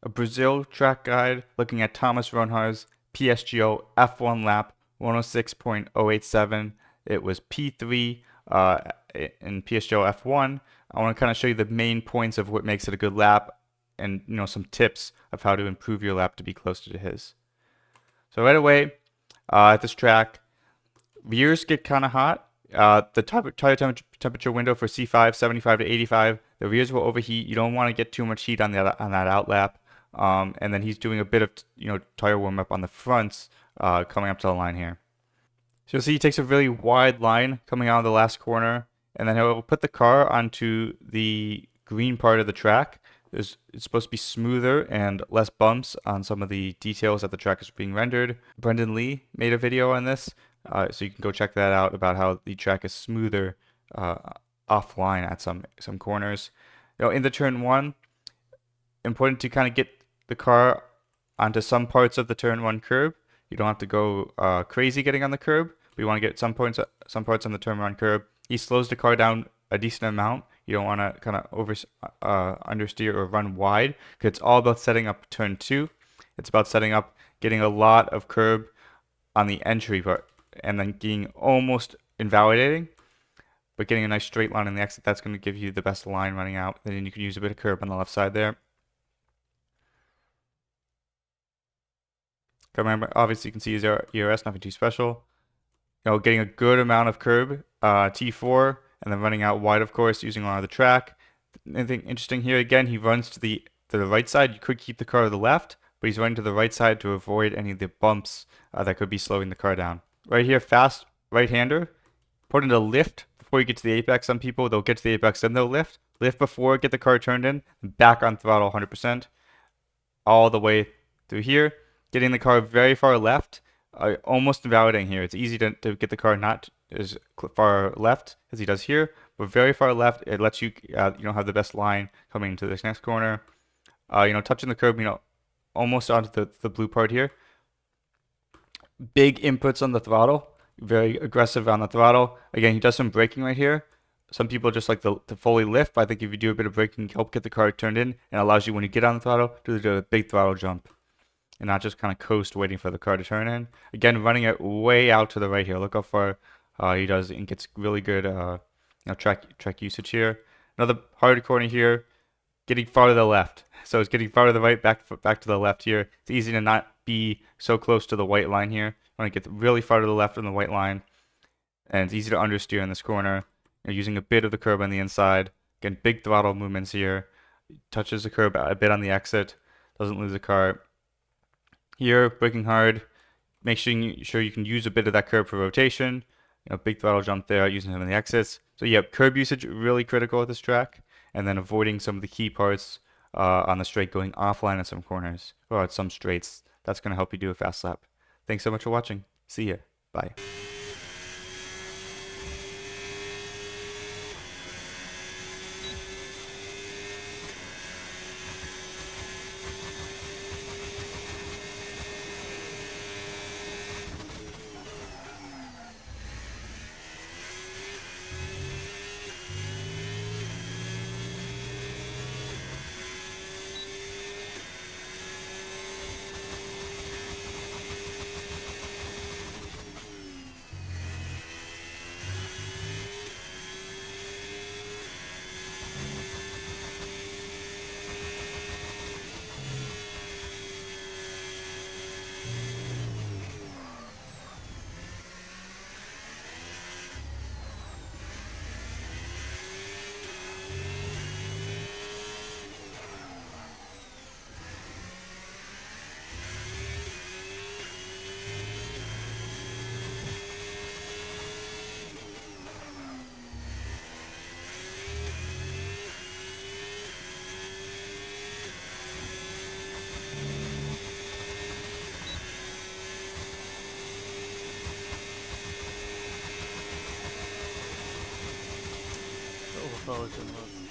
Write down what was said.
A Brazil track guide looking at Thomas Ronhaar's PSGL F1 lap 106.087. It was P3 in PSGL F1. I want to kind of show you the main points of what makes it a good lap and some tips of how to improve your lap to be closer to his. So right away at this track, rears get kind of hot. The tire temperature window for C5, 75 to 85. The rears will overheat. You don't want to get too much heat on that outlap. And then he's doing a bit of tire warm up on the fronts coming up to the line here. So you'll see he takes a really wide line coming out of the last corner, and then he'll put the car onto the green part of the track. It's supposed to be smoother and less bumps on some of the details that the track is being rendered. Brendan Lee made a video on this, so you can go check that out about how the track is smoother offline at some corners. In the turn one, important to kind of get the car onto some parts of the turn one curb. You don't have to go crazy getting on the curb, but you want to get some parts on the turn one curb. He slows the car down a decent amount. You don't want to kind of understeer or run wide, because it's all about setting up turn two. It's about setting up, getting a lot of curb on the entry part, and then being almost invalidating, but getting a nice straight line on the exit. That's going to give you the best line running out. Then you can use a bit of curb on the left side there. Remember, obviously you can see his ERS, nothing too special. Getting a good amount of curb, T4, and then running out wide, of course, using a lot of the track. Anything interesting here, again, he runs to the right side. You could keep the car to the left, but he's running to the right side to avoid any of the bumps that could be slowing the car down. Right here, fast right-hander. Important to lift before you get to the apex. Some people, they'll get to the apex, then they'll lift. Lift before, get the car turned in, back on throttle 100%. All the way through here. Getting the car very far left, almost invalidating here. It's easy to get the car not as far left as he does here, but very far left. It lets you have the best line coming into this next corner. Touching the curb, almost onto the blue part here. Big inputs on the throttle, very aggressive on the throttle. Again, he does some braking right here. Some people just like to fully lift, but I think if you do a bit of braking, help get the car turned in, and allows you, when you get on the throttle, to do a big throttle jump and not just kind of coast waiting for the car to turn in. Again, running it way out to the right here. Look how far he does and gets really good track usage here. Another hard corner here, getting far to the left. So it's getting far to the right, back to the left here. It's easy to not be so close to the white line here. You want to get really far to the left on the white line, and it's easy to understeer in this corner. You're using a bit of the curb on the inside. Again, big throttle movements here. Touches the curb a bit on the exit, doesn't lose the car. Here, braking hard. Make sure you can use a bit of that curb for rotation. Big throttle jump there, using some of the exits. So yeah, curb usage really critical at this track, and then avoiding some of the key parts on the straight, going offline at some corners or at some straights. That's going to help you do a fast lap. Thanks so much for watching. See ya. Bye. Overpowered too much.